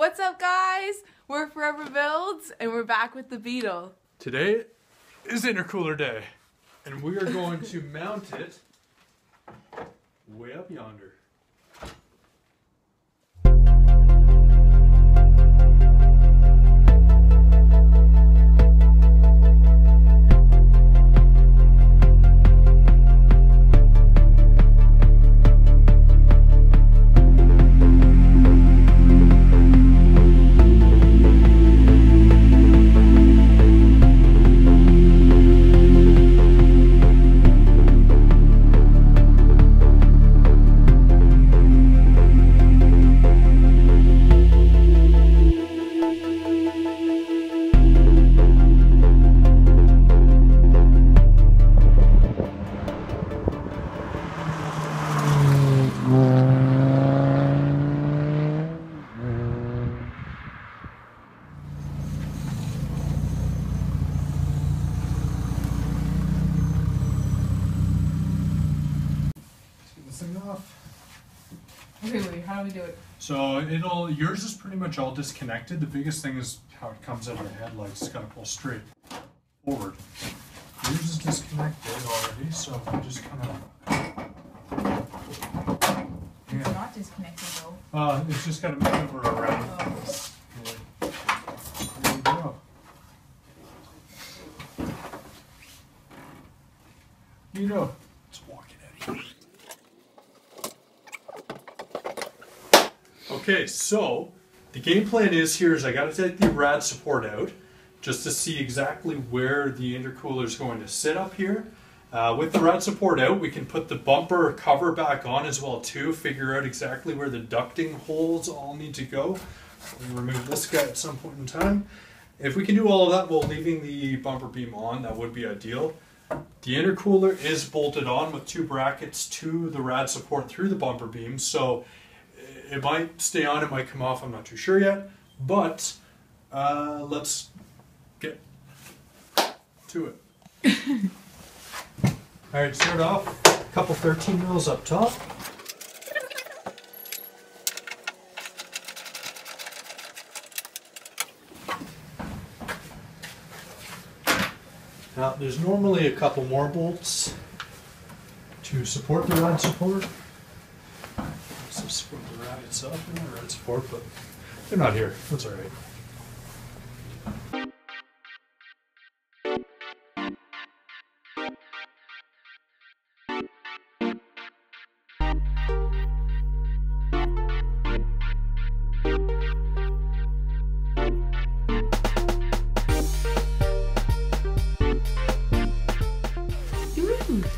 What's up, guys? We're Forever Builds, and we're back with the Beetle. Today is intercooler day, and we are going to mount it way up yonder. Wait, how do we do it? So yours is pretty much all disconnected. The biggest thing is how it comes out of the headlights. It's got to pull straight forward. Yours is disconnected already, so we just kind of... It's not disconnected though. It's just got to maneuver around. There you go. You know, let's walk it out here. Okay, so the game plan is I got to take the rad support out just to see exactly where the intercooler is going to sit up here. With the rad support out, we can put the bumper cover back on as well too, figure out exactly where the ducting holes all need to go. We'll remove this guy at some point in time. If we can do all of that while leaving the bumper beam on, that would be ideal. The intercooler is bolted on with two brackets to the rad support through the bumper beam, so it might stay on, it might come off, I'm not too sure yet, but let's get to it. Alright, start off, a couple 13 mils up top. Now, there's normally a couple more bolts to support the rad support. So support the rad itself and the rad support, but they're not here. That's alright.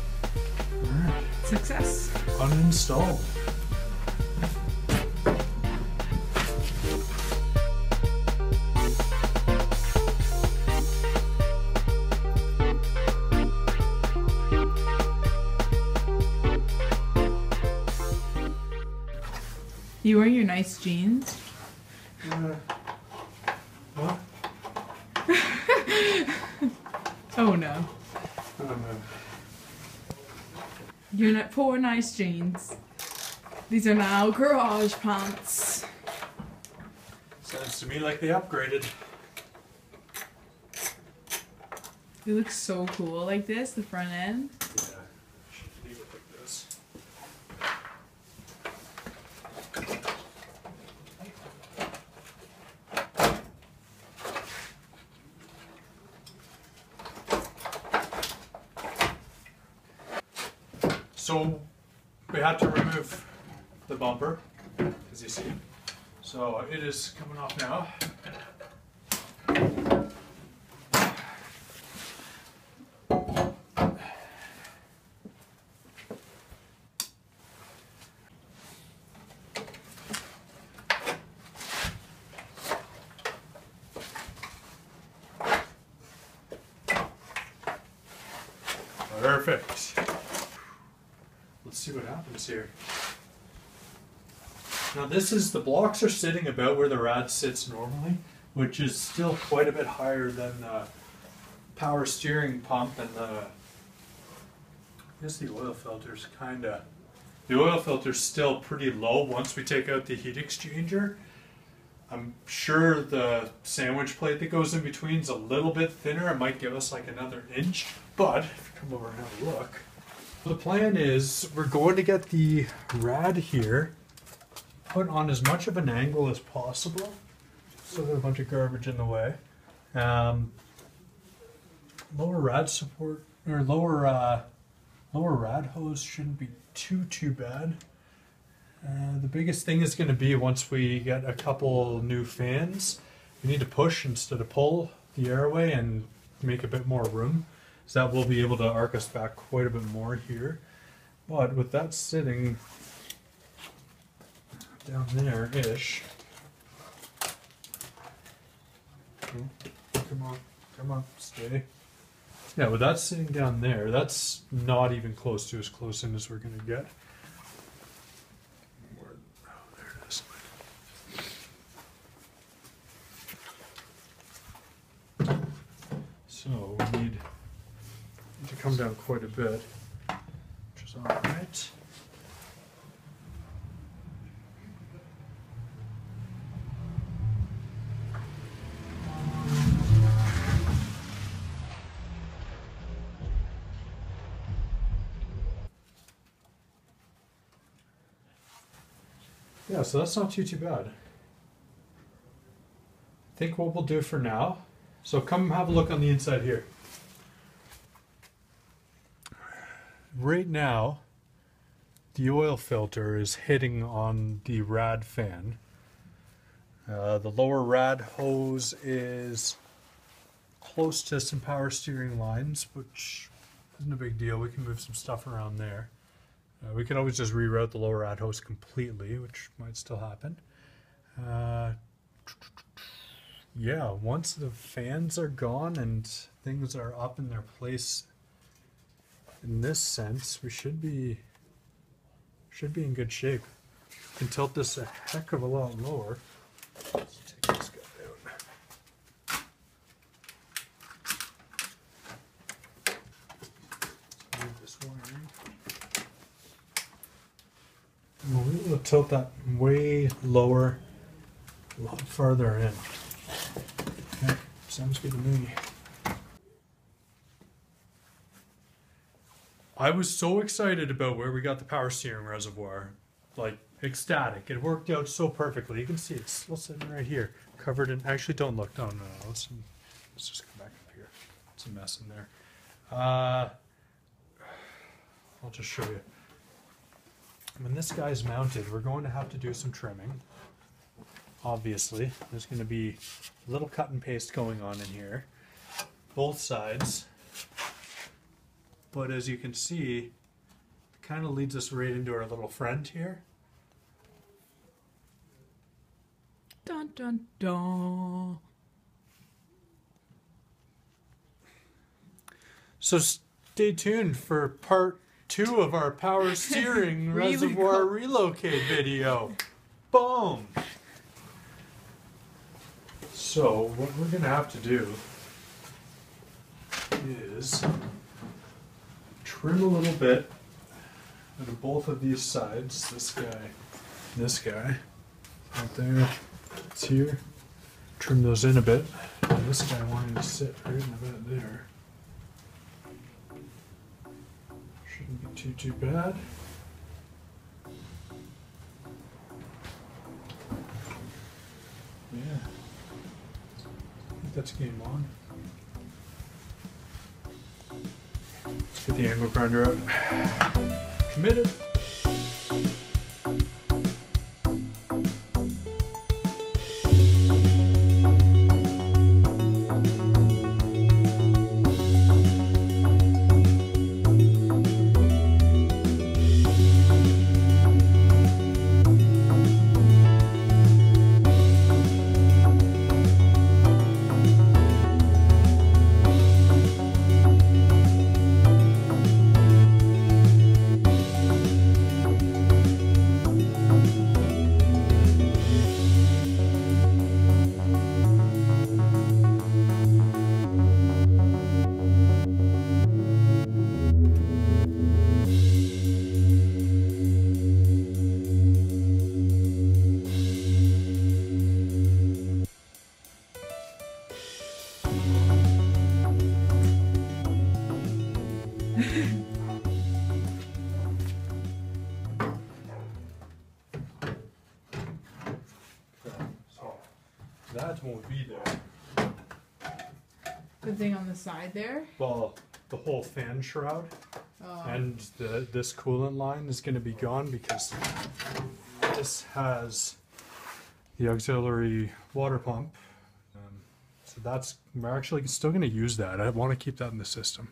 Alright. Success. Uninstalled. You wearing your nice jeans? What? Oh no. I don't know. Unit 4 nice jeans. These are now garage pants. Sounds to me like they upgraded. They look so cool like this, the front end. Yeah, should leave it like this. So we had to remove the bumper, as you see. So it is coming off now. Perfect. Let's see what happens here. Now the blocks are sitting about where the rad sits normally, which is still quite a bit higher than the power steering pump and I guess the oil filter's the oil filter's still pretty low once we take out the heat exchanger. I'm sure the sandwich plate that goes in between is a little bit thinner. It might give us like another inch, but if you come over and have a look, the plan is we're going to get the rad here put on as much of an angle as possible. Still got a bunch of garbage in the way. Lower rad support, or lower rad hose shouldn't be too bad. The biggest thing is going to be once we get a couple new fans, we need to push instead of pull the airway and make a bit more room. So that will be able to arc us back quite a bit more here. But with that sitting down there-ish. Come on, stay. Yeah, with that sitting down there, that's not even close to as close in as we're going to get. Oh, there it is. So we need to come down quite a bit, which is all right. Yeah, so that's not too bad. I think what we'll do for now, so come have a look on the inside here. Right now, the oil filter is hitting on the rad fan. The lower rad hose is close to some power steering lines, which isn't a big deal. We can move some stuff around there. We can always just reroute the lower rad hose completely, which might still happen. Yeah, once the fans are gone and things are up in their place in this sense, we should be in good shape. We can tilt this a heck of a lot lower. Let's take this guy out. Let's move this wiring. We'll be able to tilt that way lower, a lot farther in. Okay, sounds good to me. I was so excited about where we got the power steering reservoir, like ecstatic. It worked out so perfectly. You can see it's still sitting right here, covered in. Actually, don't look. No. Let's just come back up here. It's a mess in there. I'll just show you. When this guy's mounted, we're going to have to do some trimming. Obviously, there's going to be a little cut and paste going on in here, both sides. But as you can see, it kind of leads us right into our little friend here. Dun dun dun. So stay tuned for part 2 of our power steering reservoir relocate video. Boom! So what we're going to have to do is trim a little bit on both of these sides. This guy, right there, it's here. Trim those in a bit. And this guy wanted to sit right in about there. Shouldn't be too bad. Yeah. I think that's game on. Let's get the angle grinder out. Committed. that won't be there. The thing on the side there? Well, the whole fan shroud Oh. and this coolant line is going to be gone because this has the auxiliary water pump. So we're actually still going to use that. I want to keep that in the system.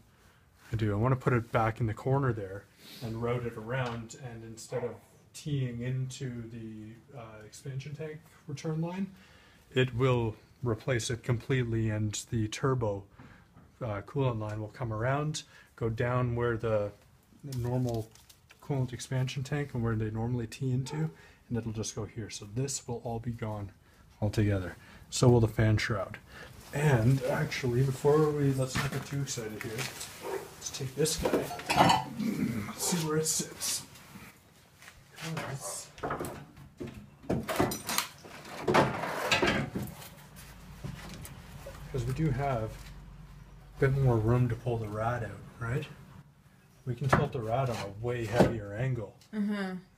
I do. I want to put it back in the corner there and route it around, and instead of teeing into the expansion tank return line, it will replace it completely, and the turbo coolant line will come around, go down where the normal coolant expansion tank and where they normally tee into, and it'll just go here. So this will all be gone altogether. So will the fan shroud. And actually, let's not get too excited here. Let's take this guy. Let's see where it sits. Because we do have a bit more room to pull the rad out, right? We can tilt the rad on a way heavier angle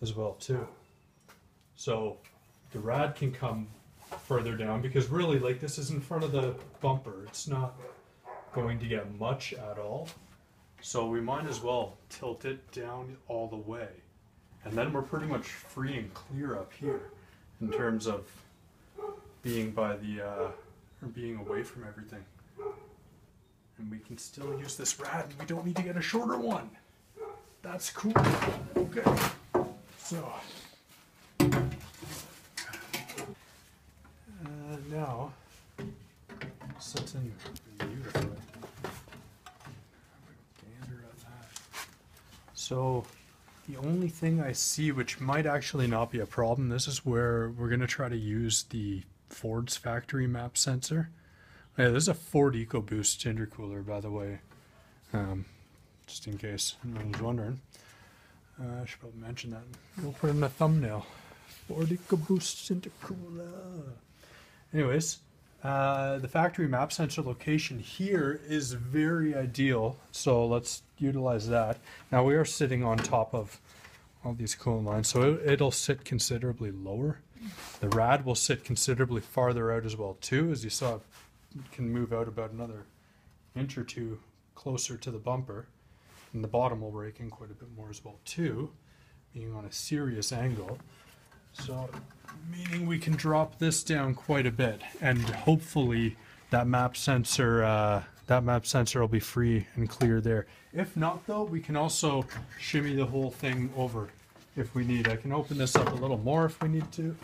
as well too. So the rad can come further down, because really, like, this is in front of the bumper. It's not going to get much at all. So we might as well tilt it down all the way. And then we're pretty much free and clear up here in terms of being by the, or being away from everything. And we can still use this rad, and we don't need to get a shorter one. That's cool. Okay. So, now, sits in beautifully. Gander at that. So, the only thing I see which might actually not be a problem, this is where we're going to try to use the Ford's factory map sensor. Yeah, this is a Ford EcoBoost Intercooler, by the way, just in case anyone was wondering. I should probably mention that. We'll put it in a thumbnail. Ford EcoBoost Intercooler. Anyways, the factory map sensor location here is very ideal, so let's utilize that. Now we are sitting on top of all these coolant lines, so it'll sit considerably lower. The rad will sit considerably farther out as well too. As you saw, it can move out about another inch or two closer to the bumper, and the bottom will rake in quite a bit more as well too, being on a serious angle. So, meaning we can drop this down quite a bit, and hopefully that map sensor will be free and clear there. If not, though, we can also shimmy the whole thing over if we need. I can open this up a little more if we need to.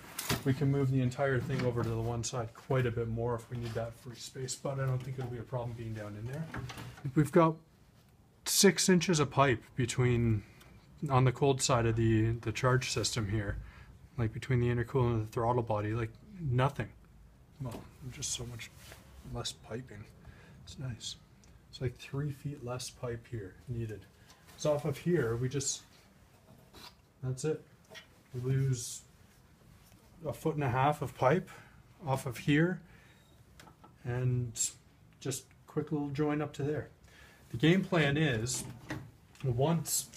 We can move the entire thing over to the one side quite a bit more if we need that free space, but I don't think it'll be a problem being down in there. We've got 6 inches of pipe between, on the cold side of the charge system here, like between the intercooler and the throttle body, like nothing. Well, just so much less piping. It's nice. It's like 3 feet less pipe here needed. So off of here, that's it. We lose 1.5 feet of pipe off of here, and just quick little join up to there. The game plan is, once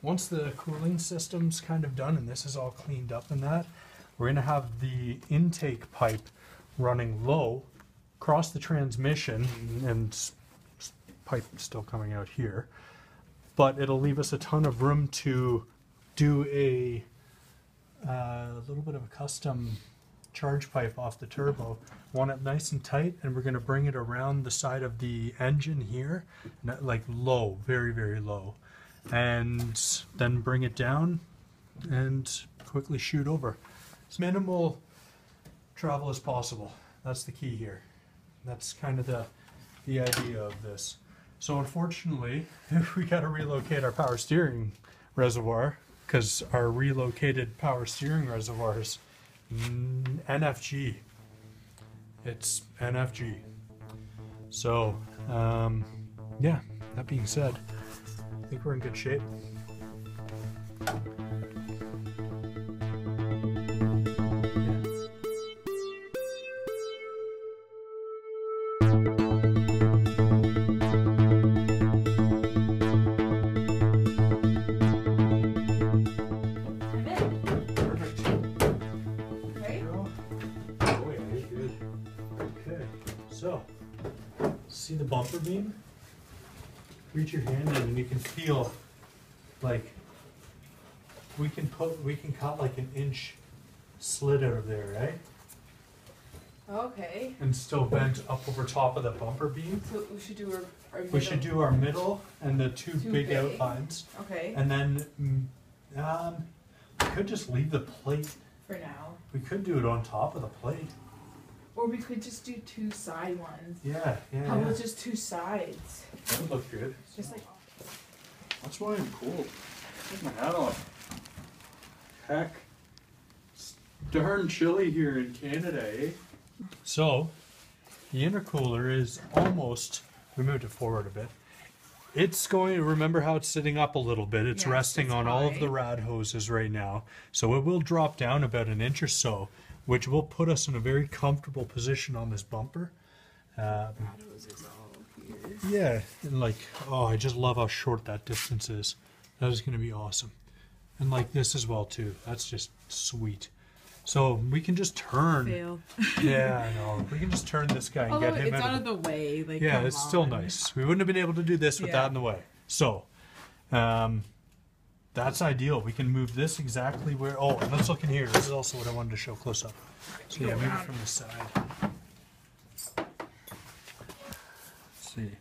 the cooling system's kind of done and this is all cleaned up and that, we're going to have the intake pipe running low across the transmission, and pipe still coming out here, but it'll leave us a ton of room to do a little bit of a custom charge pipe off the turbo. Want it nice and tight, and we're going to bring it around the side of the engine here, like low, very, very low, and then bring it down and quickly shoot over. As minimal travel as possible. That's the key here. That's kind of the idea of this. So unfortunately, we got to relocate our power steering reservoir, because our relocated power steering reservoir is NFG. It's NFG. So, yeah, that being said, I think we're in good shape. So, see the bumper beam? Reach your hand in and you can feel like we can cut like an inch slit out of there, right? Okay. And still vent up over top of the bumper beam. So we should do our middle. We should do our middle and the two big big. outlines. Okay. And then we could just leave the plate. For now. We could do it on top of the plate. Or we could just do two side ones. Yeah. How about just two sides? That would look good. Just like. That's why I'm cold. Take my hat off. Heck. It's darn chilly here in Canada, eh? So, the intercooler is almost, we moved it forward a bit. It's going to, remember how it's sitting up a little bit. It's Yes, resting it's on all of high. the rad hoses right now. So it will drop down about an inch or so, which will put us in a very comfortable position on this bumper. Yeah, and like, oh, I just love how short that distance is. That is going to be awesome. And like this as well too. That's just sweet. So we can just turn. Fail. Yeah, I know. We can just turn this guy and Although get him it's out out of the way. Like, yeah, come it's still on. nice. We wouldn't have been able to do this with Yeah. that in the way. So, that's ideal. We can move this exactly where. Oh, and let's look in here. This is also what I wanted to show close up. So yeah, maybe from the side. Let's see,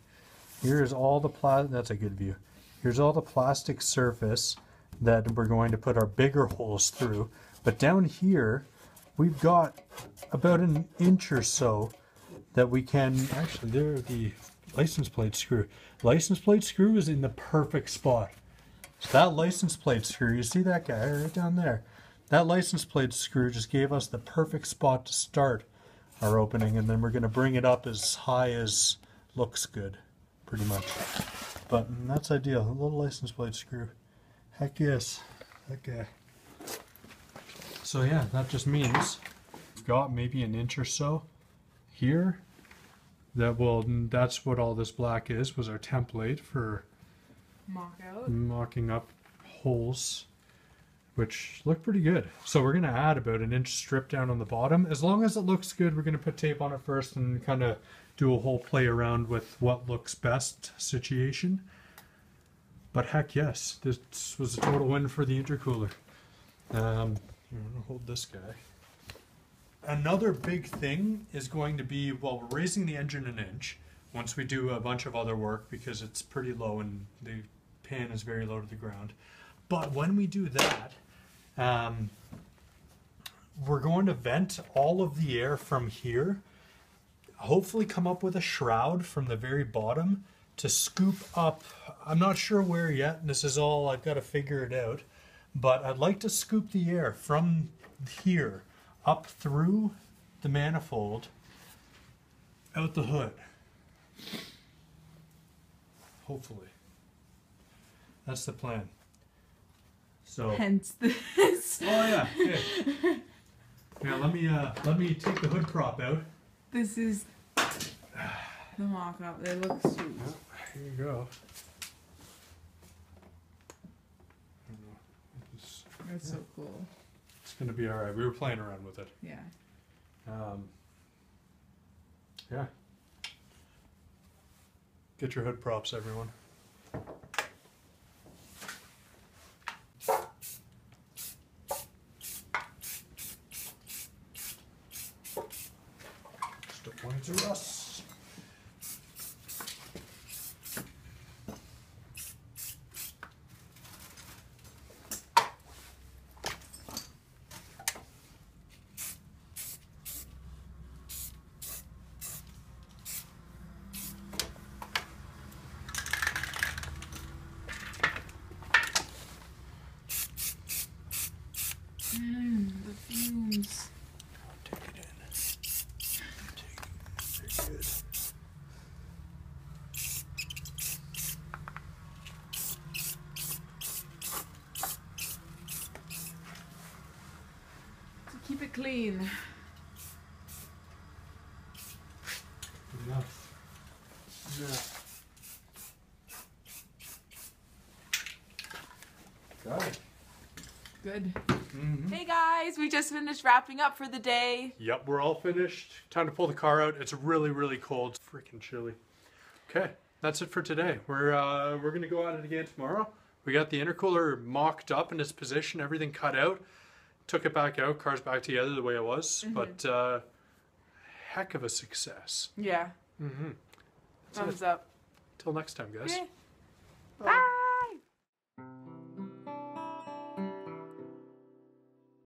here's all the that's a good view. Here's all the plastic surface that we're going to put our bigger holes through. But down here, we've got about an inch or so that we can, actually there the license plate screw. License plate screw is in the perfect spot. So that license plate screw, you see that guy right down there? That license plate screw just gave us the perfect spot to start our opening, and then we're going to bring it up as high as looks good, pretty much. But that's ideal, a little license plate screw. Heck yes, that guy. So yeah, that just means we've got maybe an inch or so here. That's what all this black is, was our template for Mock out. mocking up holes, which look pretty good. So we're going to add about an inch strip down on the bottom. As long as it looks good, we're going to put tape on it first and kind of do a whole play around with what looks best situation. But heck yes, this was a total win for the intercooler. I'm going to hold this guy. Another big thing is going to be, well, we're raising the engine an inch once we do a bunch of other work because it's pretty low and the pan is very low to the ground. But when we do that, we're going to vent all of the air from here, hopefully come up with a shroud from the very bottom to scoop up. I'm not sure where yet, and this is all, I've got to figure it out, but I'd like to scoop the air from here up through the manifold out the hood. Hopefully. That's the plan. So Hence this. oh yeah, okay. Yeah, let me take the hood prop out. This is the mock up. It looks sweet. Here you go. That's so cool. It's gonna be alright. We were playing around with it. Yeah. Yeah. Get your hood props, everyone. Just don't want it to rust. The fumes. Take it in. Very good. To keep it clean. Good enough. Yeah. Got it. good. Hey guys, we just finished wrapping up for the day. Yep, we're all finished. Time to pull the car out. It's really, really cold. It's freaking chilly. Okay, that's it for today. We're gonna go at it again tomorrow. We got the intercooler mocked up in its position, everything cut out. Took it back out, car's back together the way it was. But heck of a success. Yeah. Thumbs up. Till next time, guys. Okay. Bye.